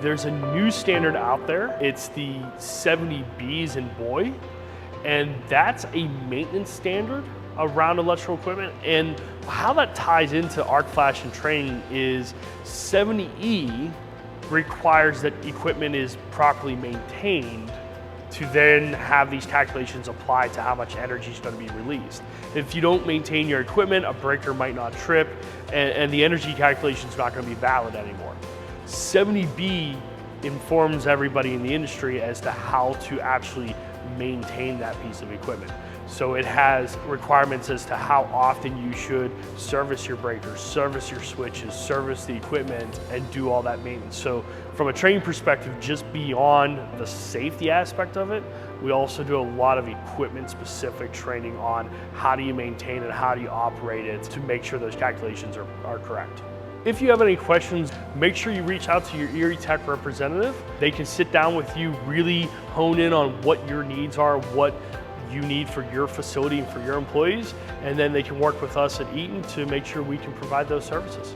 There's a new standard out there. It's the 70Bs in boy, and that's a maintenance standard around electrical equipment. And how that ties into arc flash and training is 70E requires that equipment is properly maintained to then have these calculations apply to how much energy is going to be released. If you don't maintain your equipment, a breaker might not trip, and the energy calculation is not going to be valid anymore. 70B informs everybody in the industry as to how to actually maintain that piece of equipment. So it has requirements as to how often you should service your breakers, service your switches, service the equipment, and do all that maintenance. So from a training perspective, just beyond the safety aspect of it, we also do a lot of equipment specific training on how do you maintain it, how do you operate it to make sure those calculations are correct. If you have any questions, make sure you reach out to your ErieTec representative. They can sit down with you, really hone in on what your needs are, what you need for your facility and for your employees, and then they can work with us at Eaton to make sure we can provide those services.